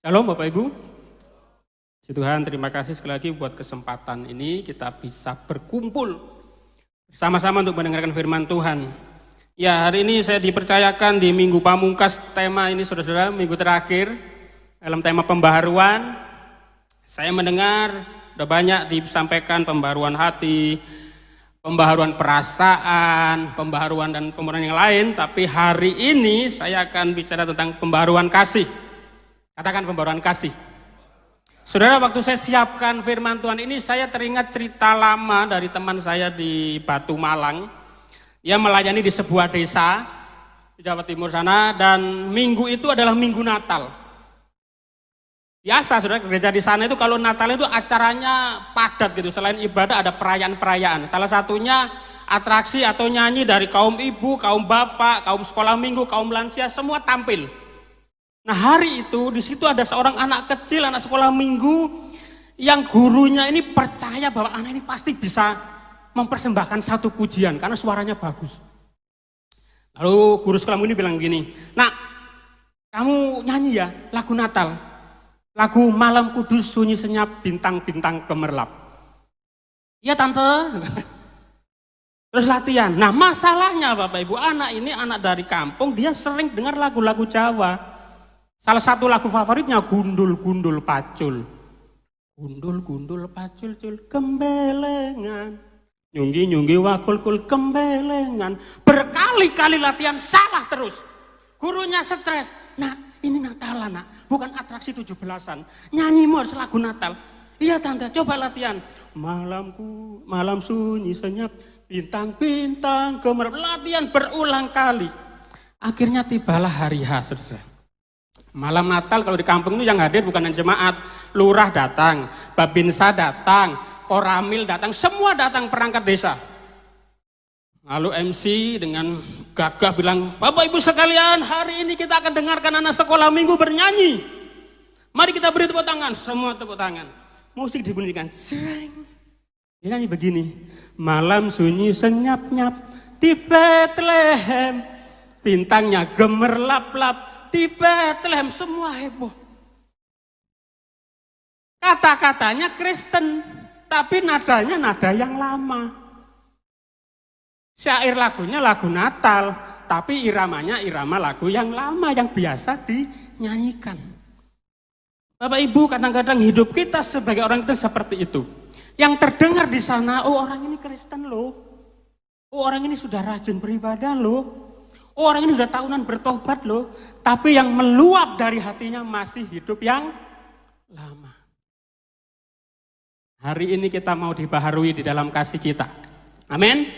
Halo Bapak Ibu, Puji Tuhan, terima kasih sekali lagi buat kesempatan ini kita bisa berkumpul bersama-sama untuk mendengarkan firman Tuhan. Ya, hari ini saya dipercayakan di Minggu Pamungkas, tema ini saudara-saudara, minggu terakhir dalam tema pembaharuan. Saya mendengar sudah banyak disampaikan pembaharuan hati, pembaharuan perasaan, pembaharuan dan pembaharuan yang lain, tapi hari ini saya akan bicara tentang pembaharuan kasih. Katakan pembaharuan kasih. Saudara, waktu saya siapkan firman Tuhan ini, saya teringat cerita lama dari teman saya di Batu Malang. Ia melayani di sebuah desa di Jawa Timur sana, dan minggu itu adalah minggu Natal. Biasa saudara, gereja di sana itu kalau Natal itu acaranya padat gitu. Selain ibadah ada perayaan-perayaan. Salah satunya atraksi atau nyanyi dari kaum ibu, kaum bapak, kaum sekolah minggu, kaum lansia, semua tampil. Nah, hari itu di situ ada seorang anak kecil, anak sekolah minggu, yang gurunya ini percaya bahwa anak ini pasti bisa mempersembahkan satu pujian karena suaranya bagus. Lalu guru sekolah minggu ini bilang gini, "Nak, kamu nyanyi ya lagu Natal, lagu Malam Kudus Sunyi Senyap Bintang-bintang Gemerlap." "Iya tante." Terus latihan. Nah, masalahnya Bapak Ibu, anak ini anak dari kampung, dia sering dengar lagu-lagu Jawa. Salah satu lagu favoritnya Gundul-gundul pacul. Gundul-gundul pacul cul gembelengan. Nyunggi-nyunggi wakul-kul gembelengan. Berkali-kali latihan salah terus. Gurunya stres. "Nak, ini Natal nak, bukan atraksi 17-an. Nyanyi harus lagu Natal." "Iya tante, coba latihan." Malam sunyi senyap, bintang-bintang gemerlap. Latihan berulang kali. Akhirnya tibalah hari H, saudara. Malam Natal kalau di kampung itu yang hadir bukan hanya jemaat, lurah datang, babinsa datang, koramil datang, semua datang perangkat desa. Lalu MC dengan gagah bilang, "Bapak Ibu sekalian, hari ini kita akan dengarkan anak sekolah minggu bernyanyi. Mari kita beri tepuk tangan." Semua tepuk tangan. Musik dibunyikan. Sering. Dia nyanyi begini, "Malam sunyi senyap-nyap di Bethlehem, bintangnya gemerlap-lap di Bethlehem." Semua heboh. Kata-katanya Kristen, tapi nadanya nada yang lama. Syair lagunya lagu Natal, tapi iramanya irama lagu yang lama yang biasa dinyanyikan. Bapak Ibu, kadang-kadang hidup kita sebagai orang Kristen seperti itu. Yang terdengar di sana, oh orang ini Kristen loh. Oh orang ini sudah rajin beribadah loh. Oh, orang ini sudah tahunan bertobat loh, tapi yang meluap dari hatinya masih hidup yang lama. Hari ini kita mau dibaharui di dalam kasih kita. Amin.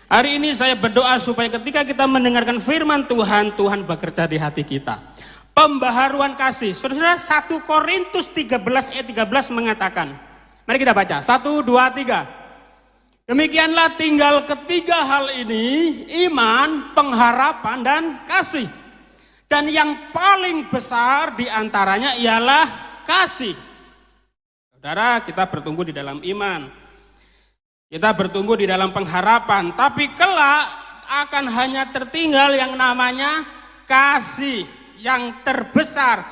Hari ini saya berdoa supaya ketika kita mendengarkan firman Tuhan, Tuhan bekerja di hati kita. Pembaharuan kasih. Saudara, 1 Korintus 13 ayat 13 mengatakan. Mari kita baca. 1, 2, 3. "Demikianlah tinggal ketiga hal ini, iman, pengharapan, dan kasih. Dan yang paling besar diantaranya ialah kasih." Saudara, kita bertumbuh di dalam iman. Kita bertumbuh di dalam pengharapan. Tapi kelak akan hanya tertinggal yang namanya kasih. Yang terbesar,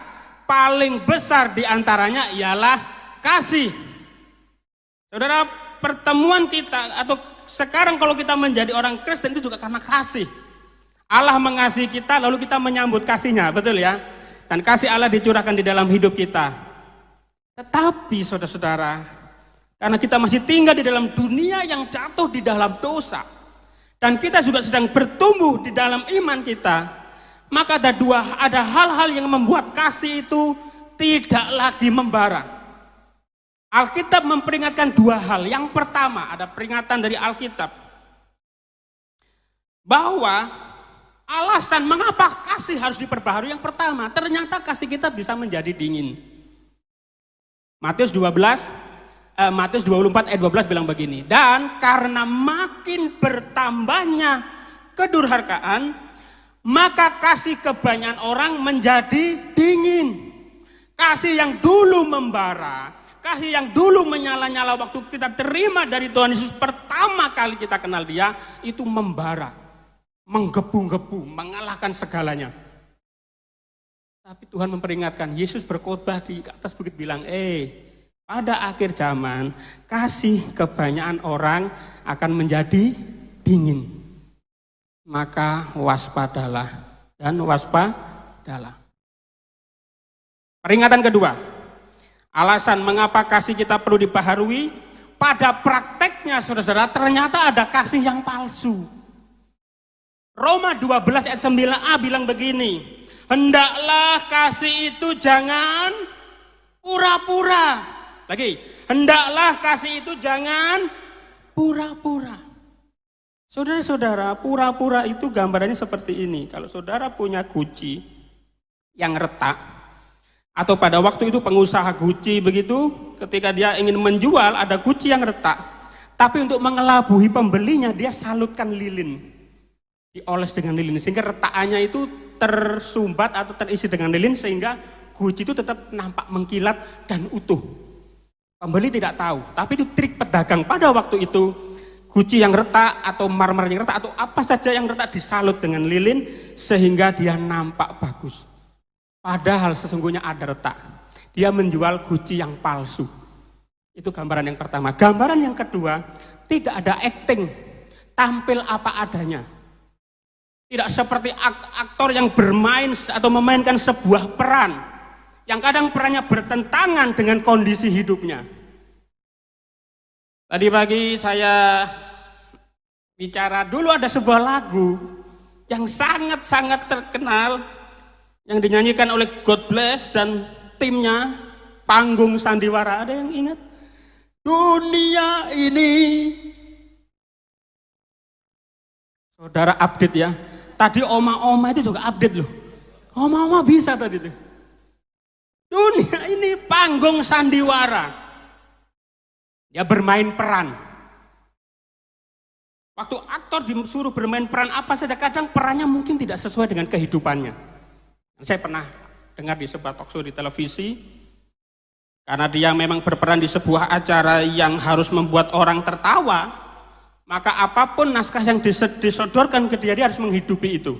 paling besar diantaranya ialah kasih. Saudara, pertemuan kita atau sekarang kalau kita menjadi orang Kristen itu juga karena kasih. Allah mengasihi kita lalu kita menyambut kasihnya, betul ya? Dan kasih Allah dicurahkan di dalam hidup kita. Tetapi saudara-saudara, karena kita masih tinggal di dalam dunia yang jatuh di dalam dosa, dan kita juga sedang bertumbuh di dalam iman kita, maka ada hal-hal yang membuat kasih itu tidak lagi membara. Alkitab memperingatkan dua hal. Yang pertama, ada peringatan dari Alkitab bahwa alasan mengapa kasih harus diperbaharui. Yang pertama, ternyata kasih kita bisa menjadi dingin. Matius 24 ayat 12 bilang begini, "Dan karena makin bertambahnya kedurhakaan, maka kasih kebanyakan orang menjadi dingin." Kasih yang dulu membara, kasih yang dulu menyala-nyala waktu kita terima dari Tuhan Yesus pertama kali kita kenal Dia, itu membara, menggebu-gebu, mengalahkan segalanya. Tapi Tuhan memperingatkan, Yesus berkhotbah di atas bukit bilang, pada akhir zaman, kasih kebanyakan orang akan menjadi dingin. Maka waspadalah dan waspadalah. Peringatan kedua, alasan mengapa kasih kita perlu dibaharui, pada prakteknya saudara-saudara ternyata ada kasih yang palsu. Roma 12 ayat 9a bilang begini, hendaklah kasih itu jangan pura-pura. Lagi, hendaklah kasih itu jangan pura-pura. Saudara-saudara, pura-pura itu gambarannya seperti ini. Kalau saudara punya Gucci yang retak, atau pada waktu itu pengusaha Gucci begitu, ketika dia ingin menjual ada Gucci yang retak, tapi untuk mengelabuhi pembelinya dia salutkan lilin, dioles dengan lilin, sehingga retakannya itu tersumbat atau terisi dengan lilin, sehingga Gucci itu tetap nampak mengkilat dan utuh. Pembeli tidak tahu, tapi itu trik pedagang pada waktu itu. Gucci yang retak atau marmer yang retak atau apa saja yang retak disalut dengan lilin sehingga dia nampak bagus. Padahal sesungguhnya ada retak. Dia menjual Gucci yang palsu. Itu gambaran yang pertama. Gambaran yang kedua, tidak ada acting, tampil apa adanya. Tidak seperti aktor yang bermain atau memainkan sebuah peran yang kadang perannya bertentangan dengan kondisi hidupnya. Tadi pagi saya bicara, dulu ada sebuah lagu yang sangat-sangat terkenal yang dinyanyikan oleh God Bless dan timnya, Panggung Sandiwara. Ada yang ingat? Dunia ini. Saudara update ya. Tadi oma-oma itu juga update loh. Oma-oma bisa tadi tuh. Dunia ini Panggung Sandiwara. Dia bermain peran. Waktu aktor disuruh bermain peran apa saja, kadang perannya mungkin tidak sesuai dengan kehidupannya. Saya pernah dengar di sebuah talkshow di televisi, karena dia memang berperan di sebuah acara yang harus membuat orang tertawa, maka apapun naskah yang disodorkan ke dia harus menghidupi itu.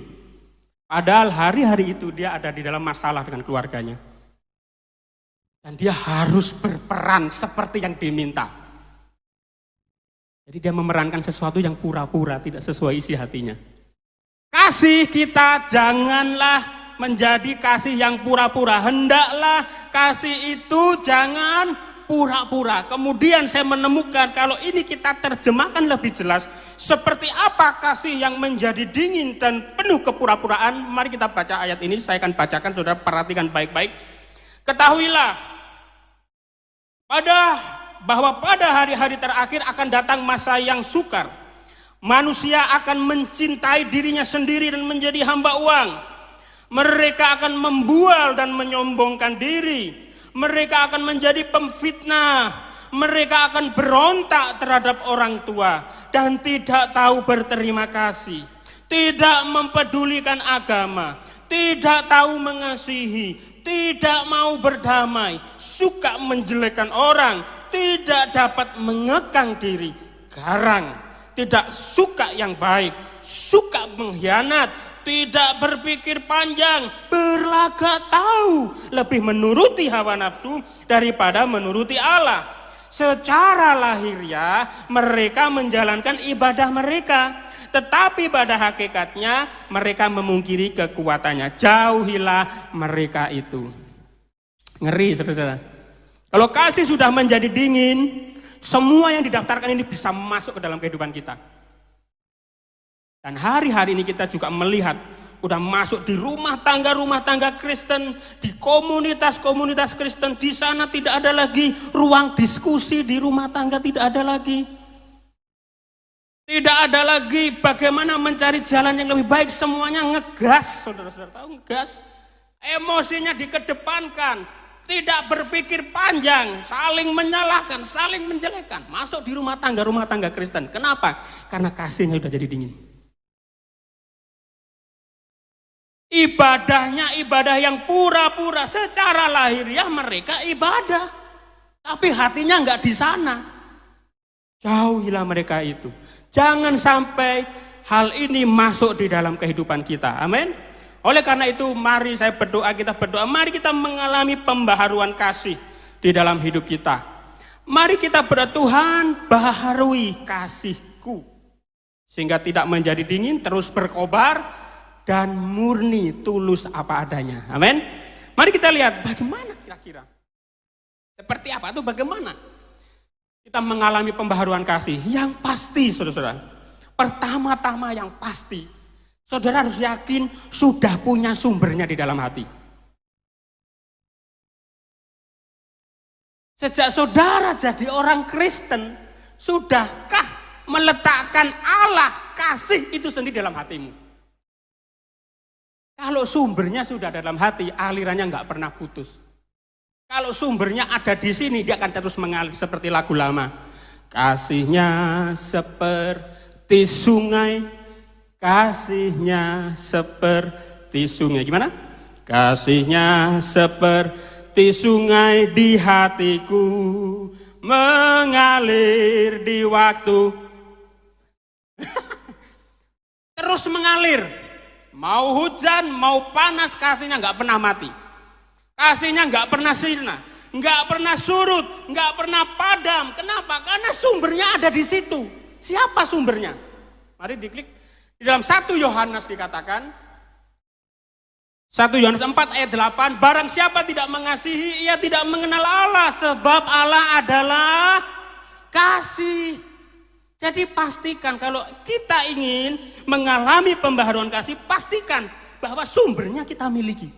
Padahal hari-hari itu dia ada di dalam masalah dengan keluarganya. Dan dia harus berperan seperti yang diminta. Jadi dia memerankan sesuatu yang pura-pura, tidak sesuai isi hatinya. Kasih kita janganlah menjadi kasih yang pura-pura. Hendaklah kasih itu jangan pura-pura. Kemudian saya menemukan kalau ini kita terjemahkan lebih jelas, seperti apa kasih yang menjadi dingin dan penuh kepura-puraan. Mari kita baca ayat ini, saya akan bacakan, saudara perhatikan baik-baik. Ketahuilah bahwa pada hari-hari terakhir akan datang masa yang sukar. Manusia akan mencintai dirinya sendiri dan menjadi hamba uang. Mereka akan membual dan menyombongkan diri. Mereka akan menjadi pemfitnah. Mereka akan berontak terhadap orang tua dan tidak tahu berterima kasih. Tidak mempedulikan agama, tidak tahu mengasihi, tidak mau berdamai, suka menjelekkan orang, tidak dapat mengekang diri, garang, tidak suka yang baik, suka mengkhianat, tidak berpikir panjang, berlagak tahu, lebih menuruti hawa nafsu daripada menuruti Allah. Secara lahiriah mereka menjalankan ibadah mereka, tetapi pada hakikatnya mereka memungkiri kekuatannya. Jauhilah mereka itu. Ngeri, saudara. Kalau kasih sudah menjadi dingin, semua yang didaftarkan ini bisa masuk ke dalam kehidupan kita. Dan hari-hari ini kita juga melihat, udah masuk di rumah tangga Kristen, di komunitas-komunitas Kristen. Di sana tidak ada lagi ruang diskusi, di rumah tangga tidak ada lagi. Tidak ada lagi bagaimana mencari jalan yang lebih baik, semuanya ngegas. Saudara-saudara tahu ngegas? Emosinya dikedepankan, tidak berpikir panjang, saling menyalahkan, saling menjelekkan. Masuk di rumah tangga Kristen. Kenapa? Karena kasihnya sudah jadi dingin. Ibadahnya ibadah yang pura-pura. Secara lahiriah mereka ibadah, tapi hatinya enggak di sana. Jauhilah mereka itu. Jangan sampai hal ini masuk di dalam kehidupan kita. Amin. Oleh karena itu mari kita berdoa, mari kita mengalami pembaharuan kasih di dalam hidup kita. Mari kita berdoa, Tuhan baharui kasihku sehingga tidak menjadi dingin, terus berkobar dan murni tulus apa adanya. Amin. Mari kita lihat bagaimana kira-kira. Seperti apa itu bagaimana kita mengalami pembaharuan kasih yang pasti, saudara-saudara. Pertama-tama yang pasti, saudara harus yakin sudah punya sumbernya di dalam hati. Sejak saudara jadi orang Kristen, sudahkah meletakkan Allah kasih itu sendiri dalam hatimu? Kalau sumbernya sudah dalam hati, alirannya nggak pernah putus. Kalau sumbernya ada di sini, dia akan terus mengalir seperti lagu lama. Kasihnya seperti sungai, kasihnya seperti sungai. Gimana? Kasihnya seperti sungai di hatiku, mengalir di waktu. Terus mengalir. Mau hujan, mau panas, kasihnya nggak pernah mati. Kasihnya nggak pernah sirna, nggak pernah surut, nggak pernah padam. Kenapa? Karena sumbernya ada di situ. Siapa sumbernya? Mari diklik. Di dalam 1 Yohanes dikatakan, 1 Yohanes 4 ayat 8, barang siapa tidak mengasihi, ia tidak mengenal Allah, sebab Allah adalah kasih. Jadi pastikan kalau kita ingin mengalami pembaharuan kasih, pastikan bahwa sumbernya kita miliki.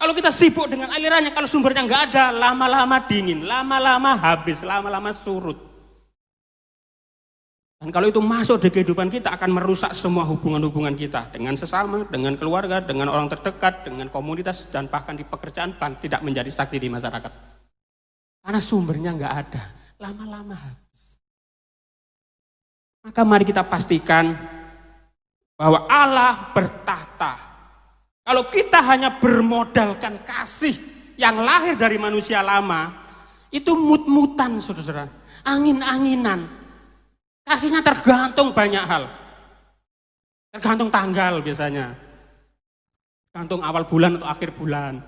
Kalau kita sibuk dengan alirannya, kalau sumbernya nggak ada, lama-lama dingin, lama-lama habis, lama-lama surut. Dan kalau itu masuk di kehidupan kita, akan merusak semua hubungan-hubungan kita dengan sesama, dengan keluarga, dengan orang terdekat, dengan komunitas, dan bahkan di pekerjaan, tidak menjadi saksi di masyarakat. Karena sumbernya nggak ada, lama-lama habis. Maka mari kita pastikan bahwa Allah bertahta. Kalau kita hanya bermodalkan kasih yang lahir dari manusia lama, itu mut-mutan, saudara, angin-anginan. Kasihnya tergantung banyak hal. Tergantung tanggal biasanya. Tergantung awal bulan atau akhir bulan.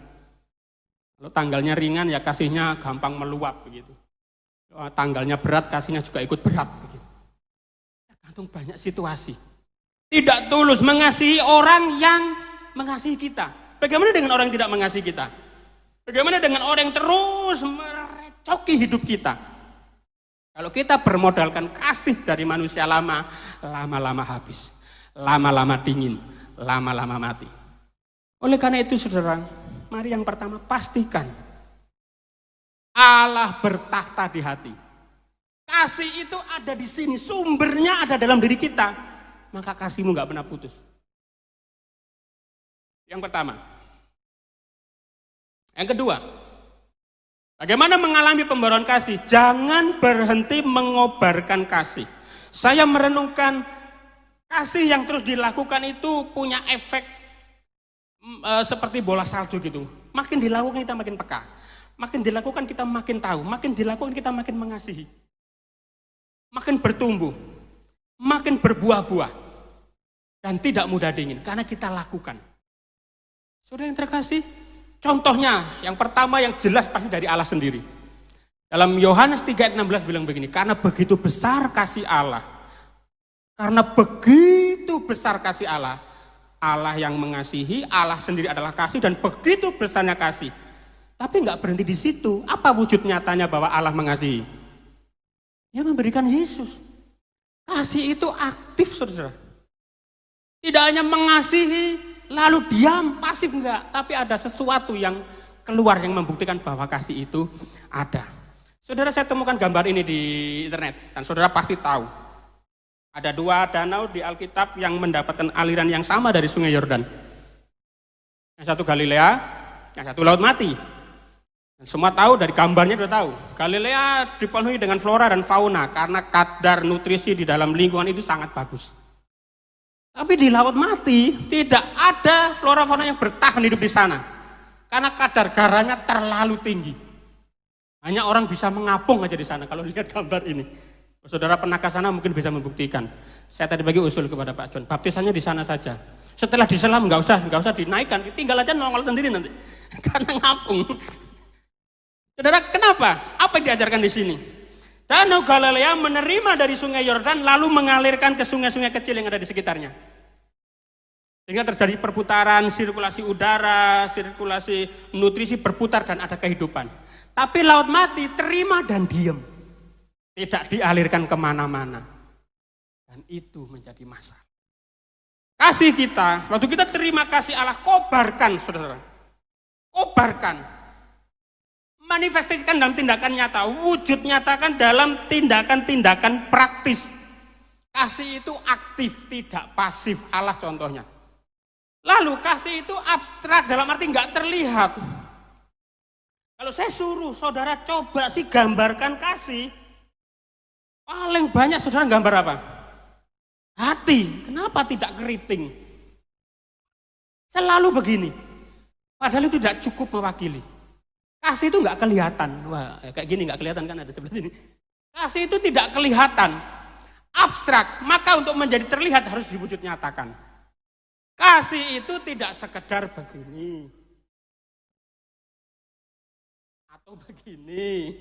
Kalau tanggalnya ringan ya kasihnya gampang meluap begitu. Kalau tanggalnya berat, kasihnya juga ikut berat begitu. Tergantung banyak situasi. Tidak tulus mengasihi orang yang mengasihi kita. Bagaimana dengan orang yang tidak mengasihi kita? Bagaimana dengan orang yang terus merecoki hidup kita? Kalau kita bermodalkan kasih dari manusia lama, lama-lama habis, lama-lama dingin, lama-lama mati. Oleh karena itu saudara, mari yang pertama pastikan Allah bertakhta di hati. Kasih itu ada di sini, sumbernya ada dalam diri kita, maka kasihmu gak pernah putus. Yang pertama. Yang kedua, bagaimana mengalami pembaharuan kasih? Jangan berhenti mengobarkan kasih. Saya merenungkan kasih yang terus dilakukan itu punya efek seperti bola salju gitu. Makin dilakukan kita makin peka. Makin dilakukan kita makin tahu. Makin dilakukan kita makin mengasihi. Makin bertumbuh. Makin berbuah-buah. Dan tidak mudah dingin karena kita lakukan. Saudara yang terkasih, contohnya yang pertama yang jelas pasti dari Allah sendiri. Dalam Yohanes 3 ayat 16 bilang begini, karena begitu besar kasih Allah. Karena begitu besar kasih Allah. Allah yang mengasihi, Allah sendiri adalah kasih dan begitu besarnya kasih. Tapi nggak berhenti di situ. Apa wujud nyatanya bahwa Allah mengasihi? Dia memberikan Yesus. Kasih itu aktif, saudara. Tidak hanya mengasihi, lalu diam, pasif enggak, tapi ada sesuatu yang keluar yang membuktikan bahwa kasih itu ada. Saudara, saya temukan gambar ini di internet dan saudara pasti tahu. Ada 2 danau di Alkitab yang mendapatkan aliran yang sama dari Sungai Yordan. Yang satu Galilea, yang satu Laut Mati. Dan semua tahu dari gambarnya sudah tahu. Galilea dipenuhi dengan flora dan fauna karena kadar nutrisi di dalam lingkungan itu sangat bagus. Tapi di Laut Mati tidak ada flora fauna yang bertahan hidup di sana. Karena kadar garamnya terlalu tinggi. Hanya orang bisa mengapung aja di sana kalau lihat gambar ini. Saudara pernah ke sana mungkin bisa membuktikan. Saya tadi bagi usul kepada Pak John, baptisannya di sana saja. Setelah diselam nggak usah dinaikkan, tinggal aja nongol sendiri nanti. Karena ngapung. Saudara, kenapa? Apa yang diajarkan di sini? Danau Galilea menerima dari sungai Yordan lalu mengalirkan ke sungai-sungai kecil yang ada di sekitarnya. Sehingga terjadi perputaran, sirkulasi udara, sirkulasi nutrisi berputar dan ada kehidupan. Tapi laut mati terima dan diam. Tidak dialirkan kemana-mana. Dan itu menjadi masalah. Kasih kita, waktu kita terima kasih Allah, kobarkan saudara. Kobarkan. Manifestasikan dalam tindakan nyata. Wujud nyatakan dalam tindakan-tindakan praktis. Kasih itu aktif, tidak pasif. Allah contohnya. Lalu kasih itu abstrak dalam arti nggak terlihat. Kalau saya suruh saudara coba sih gambarkan kasih. Paling banyak saudara gambar apa? Hati. Kenapa tidak keriting? Selalu begini. Padahal itu tidak cukup mewakili. Kasih itu nggak kelihatan. Wah, kayak gini nggak kelihatan kan ada sebelah sini. Kasih itu tidak kelihatan. Abstrak. Maka untuk menjadi terlihat harus diwujud nyatakan. Kasih itu tidak sekedar begini. Atau begini.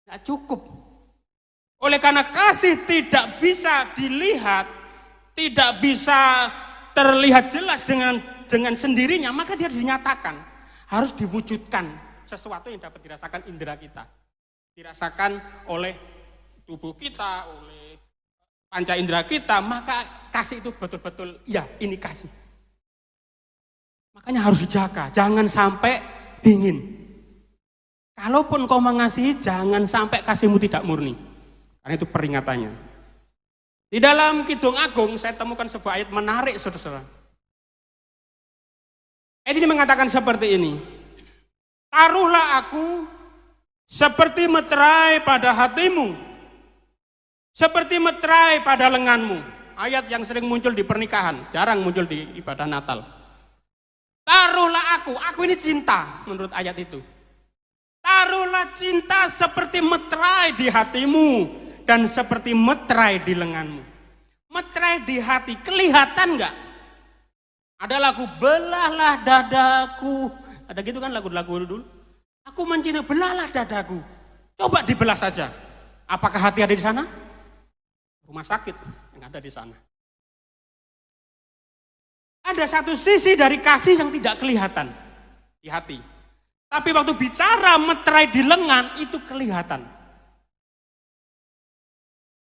Nggak cukup. Oleh karena kasih tidak bisa dilihat, tidak bisa terlihat jelas dengan sendirinya, maka dia harus dinyatakan, harus diwujudkan sesuatu yang dapat dirasakan indera kita, dirasakan oleh tubuh kita, oleh panca indera kita, maka kasih itu betul-betul, ya ini kasih. Makanya harus dijaga, jangan sampai dingin. Kalaupun kau mengasihi, jangan sampai kasihmu tidak murni. Karena itu peringatannya. Di dalam Kidung Agung saya temukan sebuah ayat menarik saudara-saudara. Ayat ini mengatakan seperti ini. Taruhlah aku seperti meterai pada hatimu, seperti meterai pada lenganmu. Ayat yang sering muncul di pernikahan, jarang muncul di ibadah Natal. Taruhlah aku ini cinta menurut ayat itu. Taruhlah cinta seperti meterai di hatimu dan seperti meterai di lenganmu. Meterai di hati, kelihatan enggak? Ada lagu belahlah dadaku. Ada gitu kan lagu-lagu dulu. Aku mencintai, belahlah dadaku. Coba dibelah saja. Apakah hati ada di sana? Rumah sakit yang ada di sana. Ada satu sisi dari kasih yang tidak kelihatan di hati. Tapi waktu bicara meterai di lengan itu kelihatan.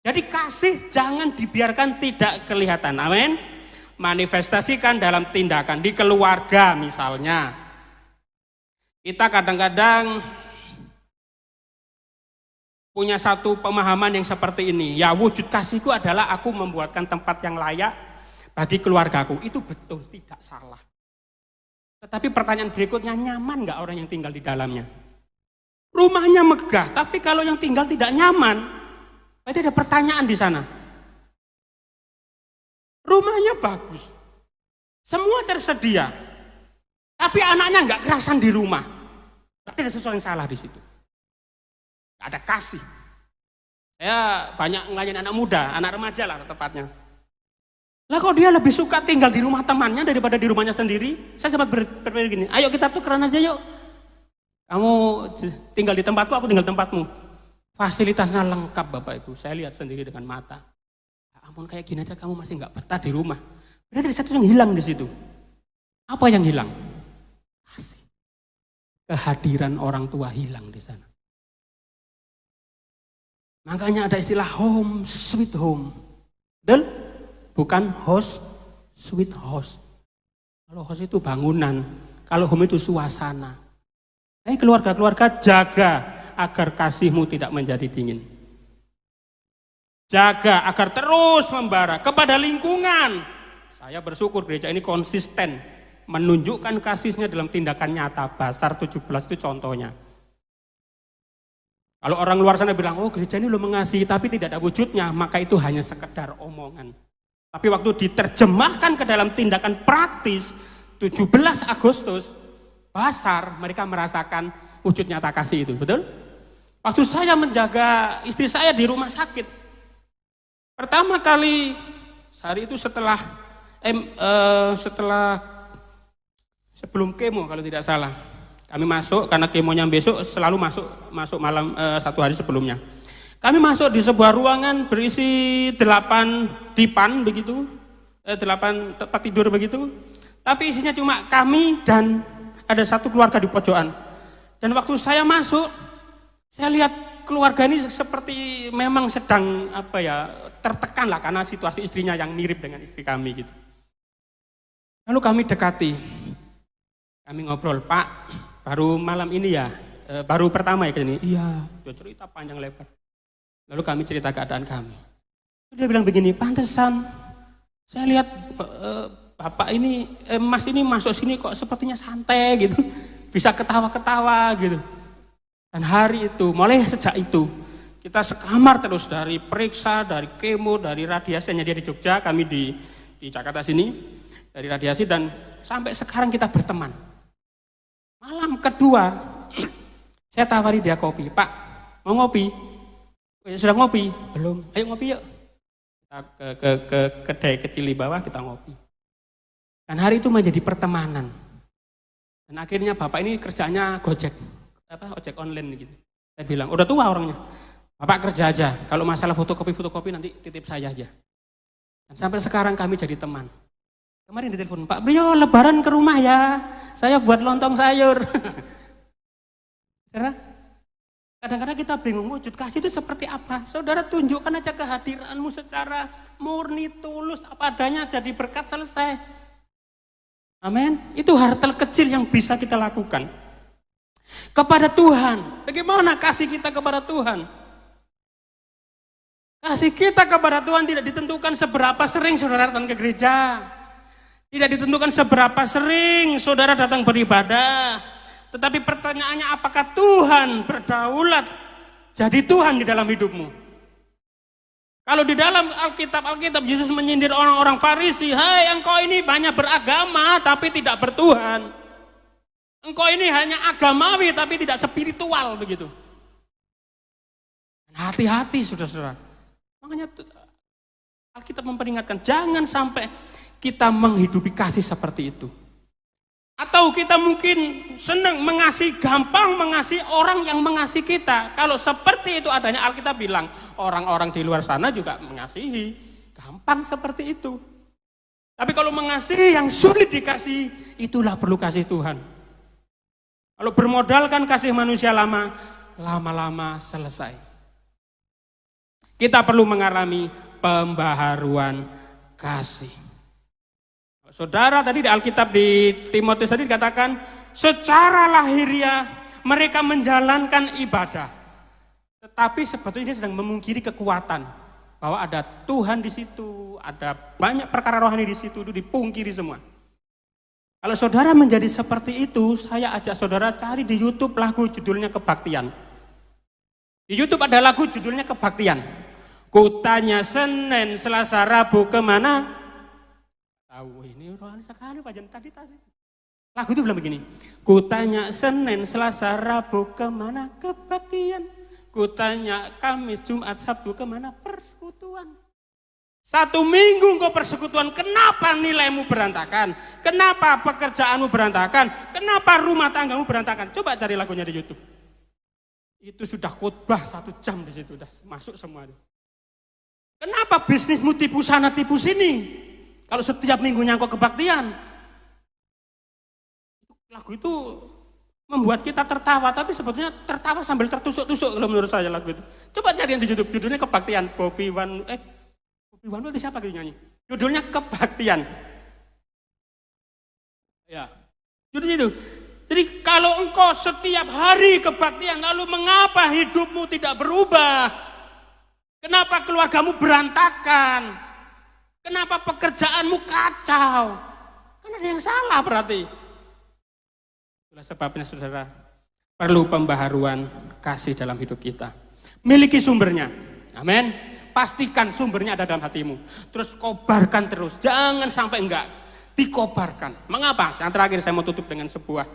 Jadi kasih jangan dibiarkan tidak kelihatan. Amin. Manifestasikan dalam tindakan di keluarga misalnya. Kita kadang-kadang punya satu pemahaman yang seperti ini. Ya wujud kasihku adalah aku membuatkan tempat yang layak bagi keluargaku. Itu betul, tidak salah. Tetapi pertanyaan berikutnya, nyaman nggak orang yang tinggal di dalamnya? Rumahnya megah, tapi kalau yang tinggal tidak nyaman, berarti ada pertanyaan di sana. Rumahnya bagus, semua tersedia, tapi anaknya nggak kerasan di rumah. Berarti ada sesuatu yang salah di situ. Gak ada kasih. Saya banyak ngelayan anak muda, anak remaja lah tepatnya. Lah kok dia lebih suka tinggal di rumah temannya daripada di rumahnya sendiri? Saya sempat berpikir gini, ayo kita tukeran aja yuk. Kamu tinggal di tempatku, aku tinggal di tempatmu. Fasilitasnya lengkap Bapak Ibu, saya lihat sendiri dengan mata. Ya ampun kayak gini aja kamu masih nggak betah di rumah. Berarti ada satu yang hilang di situ. Apa yang hilang? Kasih. Kehadiran orang tua hilang di sana. Makanya ada istilah home sweet home. Dan bukan house sweet house. Kalau house itu bangunan, kalau home itu suasana. Keluarga-keluarga jaga agar kasihmu tidak menjadi dingin. Jaga agar terus membara kepada lingkungan. Saya bersyukur gereja ini konsisten menunjukkan kasihnya dalam tindakan nyata. Basar 17 itu contohnya. Kalau orang luar sana bilang, oh gereja ini lo mengasihi tapi tidak ada wujudnya, maka itu hanya sekedar omongan. Tapi waktu diterjemahkan ke dalam tindakan praktis, 17 Agustus, Basar mereka merasakan wujud nyata kasih itu, betul? Waktu saya menjaga istri saya di rumah sakit, pertama kali sehari itu setelah sebelum kemo kalau tidak salah, kami masuk karena kemonya besok, selalu masuk malam satu hari sebelumnya. Kami masuk di sebuah ruangan berisi 8 dipan begitu, 8 tempat tidur begitu, tapi isinya cuma kami dan ada satu keluarga di pojokan. Dan waktu saya masuk, saya lihat keluarga ini seperti memang sedang tertekan lah karena situasi istrinya yang mirip dengan istri kami gitu. Lalu kami dekati, kami ngobrol, Pak, baru malam ini ya, baru pertama ya ini. Iya, dia cerita panjang lebar. Lalu kami cerita keadaan kami. Dia bilang begini, pantesan saya lihat bapak ini, mas ini masuk sini kok sepertinya santai gitu, bisa ketawa-ketawa gitu. Dan hari itu, mulai sejak itu, kita sekamar terus dari periksa, dari kemo, dari radiasi. Hanya dia di Jogja, kami di Jakarta sini, dari radiasi, dan sampai sekarang kita berteman. Malam kedua, saya tawari dia kopi. Pak, mau ngopi? Sudah ngopi? Belum. Ayo ngopi yuk. Kita ke kedai kecil di bawah, kita ngopi. Dan hari itu menjadi pertemanan. Dan akhirnya bapak ini kerjanya ojek online gitu. Saya bilang, udah tua orangnya. Bapak kerja aja, kalau masalah fotokopi nanti titip saya aja. Dan sampai sekarang kami jadi teman. Kemarin ditelepon, Pak Brio lebaran ke rumah ya, saya buat lontong sayur. Saudara, kadang-kadang kita bingung wujud kasih itu seperti apa. Saudara tunjukkan aja kehadiranmu secara murni, tulus, apa adanya, jadi berkat, selesai. Amin. Itu hal terkecil yang bisa kita lakukan. Kepada Tuhan, bagaimana kasih kita kepada Tuhan? Kasih kita kepada Tuhan tidak ditentukan seberapa sering saudara datang ke gereja. Tidak ditentukan seberapa sering saudara datang beribadah. Tetapi pertanyaannya, apakah Tuhan berdaulat jadi Tuhan di dalam hidupmu? Kalau di dalam Alkitab Yesus menyindir orang-orang Farisi, hai engkau ini banyak beragama tapi tidak bertuhan. Engkau ini hanya agamawi tapi tidak spiritual begitu. Hati-hati saudara-saudara. Makanya Alkitab memperingatkan, jangan sampai kita menghidupi kasih seperti itu. Atau kita mungkin senang mengasihi, gampang mengasihi orang yang mengasihi kita. Kalau seperti itu adanya, Alkitab bilang orang-orang di luar sana juga mengasihi. Gampang seperti itu. Tapi kalau mengasihi yang sulit dikasihi, itulah perlu kasih Tuhan. Kalau bermodalkan kasih manusia lama-lama selesai. Kita perlu mengalami pembaharuan kasih. Saudara, tadi di Alkitab di Timotius tadi dikatakan, secara lahiriah mereka menjalankan ibadah. Tetapi sebetulnya dia sedang memungkiri kekuatan. Bahwa ada Tuhan di situ, ada banyak perkara rohani di situ, itu dipungkiri semua. Kalau saudara menjadi seperti itu, saya ajak saudara cari di YouTube lagu judulnya Kebaktian. Di YouTube ada lagu judulnya Kebaktian. Kutanya Senin, Selasa, Rabu kemana? Tahu ini rohani sekali Pak Jan tadi. Lagu itu bilang begini. Kutanya Senin, Selasa, Rabu kemana? Kebaktian. Kutanya Kamis, Jumat, Sabtu kemana? Persekutuan. 1 minggu engkau persekutuan, kenapa nilaimu berantakan? Kenapa pekerjaanmu berantakan? Kenapa rumah tanggamu berantakan? Coba cari lagunya di YouTube. Itu sudah khotbah 1 jam di situ, sudah masuk semua itu. Kenapa bisnismu tipu sana tipu sini? Kalau setiap minggunya engkau kebaktian. Lagu itu membuat kita tertawa, tapi sebetulnya tertawa sambil tertusuk-tusuk kalau menurut saya lagu itu. Coba cari yang di YouTube, judulnya Kebaktian. Bobby Wan itu siapa gitu nyanyi? Judulnya Kebaktian. Ya, judulnya itu. Jadi kalau engkau setiap hari kebaktian, lalu mengapa hidupmu tidak berubah? Kenapa keluargamu berantakan? Kenapa pekerjaanmu kacau? Kan ada yang salah berarti. Itulah sebabnya saudara, perlu pembaharuan kasih dalam hidup kita. Miliki sumbernya. Amin. Pastikan sumbernya ada dalam hatimu. Terus kobarkan terus. Jangan sampai enggak. Dikobarkan. Mengapa? Yang terakhir saya mau tutup dengan sebuah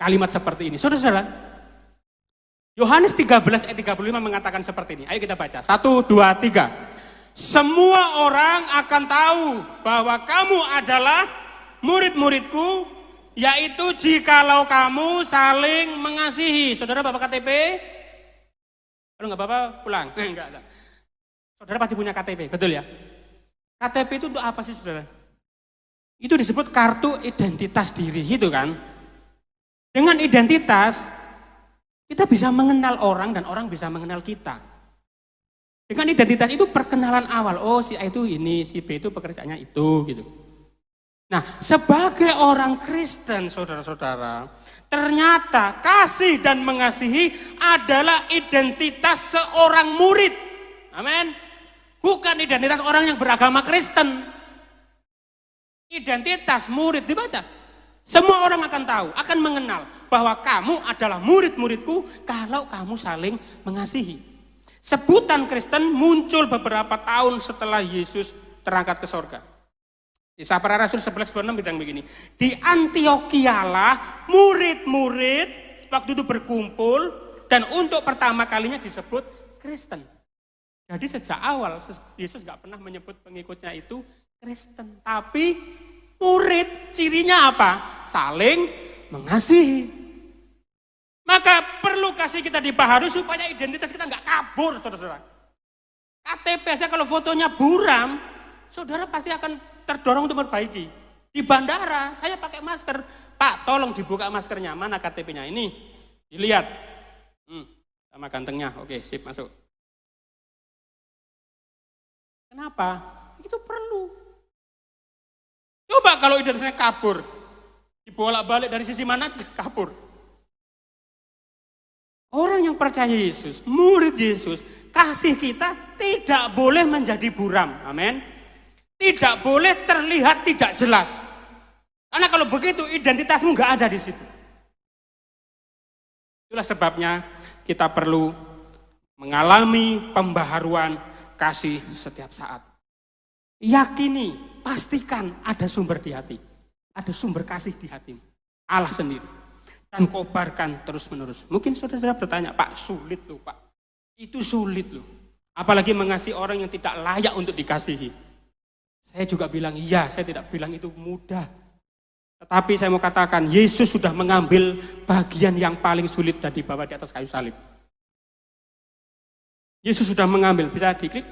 kalimat seperti ini. Saudara-saudara, Yohanes 13 ayat 35 mengatakan seperti ini. Ayo kita baca. 1, 2, 3. Semua orang akan tahu bahwa kamu adalah murid-muridku, yaitu jikalau kamu saling mengasihi. Saudara bapak KTP? Kalau nggak bapak pulang. Enggak. Saudara pasti punya KTP, betul ya? KTP itu untuk apa sih saudara? Itu disebut kartu identitas diri, gitu kan? Dengan identitas, kita bisa mengenal orang dan orang bisa mengenal kita. Dengan identitas itu perkenalan awal. Oh si A itu ini, si B itu pekerjaannya itu, gitu. Nah sebagai orang Kristen saudara-saudara, ternyata kasih dan mengasihi adalah identitas seorang murid. Amin. Bukan identitas orang yang beragama Kristen. Identitas murid dibaca. Semua orang akan tahu, akan mengenal bahwa kamu adalah murid-muridku kalau kamu saling mengasihi. Sebutan Kristen muncul beberapa tahun setelah Yesus terangkat ke sorga. Kisah Para Rasul 11:26 bilang begini. Di Antiokialah murid-murid waktu itu berkumpul dan untuk pertama kalinya disebut Kristen. Jadi sejak awal Yesus gak pernah menyebut pengikutnya itu Kristen. Tapi murid cirinya apa? Saling mengasihi. Maka perlu kasih kita dibaharui supaya identitas kita gak kabur saudara-saudara. KTP aja kalau fotonya buram, saudara pasti akan terdorong untuk memperbaiki. Di bandara saya pakai masker. Pak tolong dibuka maskernya, mana KTP-nya ini? Dilihat. Sama gantengnya, oke sip masuk. Kenapa? Itu perlu. Coba kalau identitasnya kabur, dibolak-balik dari sisi mana juga kabur. Orang yang percaya Yesus, murid Yesus, kasih kita tidak boleh menjadi buram. Amin. Tidak boleh terlihat tidak jelas. Karena kalau begitu identitasmu nggak ada di situ. Itulah sebabnya kita perlu mengalami pembaharuan kasih setiap saat. Yakini, pastikan ada sumber di hati. Ada sumber kasih di hatimu. Allah sendiri. Dan kobarkan terus menerus. Mungkin saudara-saudara bertanya, Pak sulit loh Pak. Itu sulit loh. Apalagi mengasihi orang yang tidak layak untuk dikasihi. Saya juga bilang iya, saya tidak bilang itu mudah. Tetapi saya mau katakan, Yesus sudah mengambil bagian yang paling sulit dan dibawa di atas kayu salib. Yesus sudah mengambil, bisa diklik.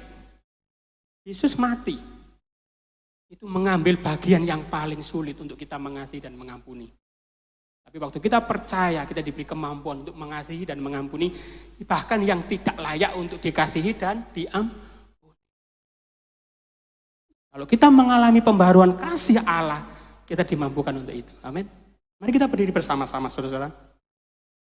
Yesus mati. Itu mengambil bagian yang paling sulit untuk kita mengasihi dan mengampuni. Tapi waktu kita percaya, kita diberi kemampuan untuk mengasihi dan mengampuni, bahkan yang tidak layak untuk dikasihi dan diampuni. Kalau kita mengalami pembaharuan kasih Allah, kita dimampukan untuk itu. Amin. Mari kita berdiri bersama-sama saudara-saudara.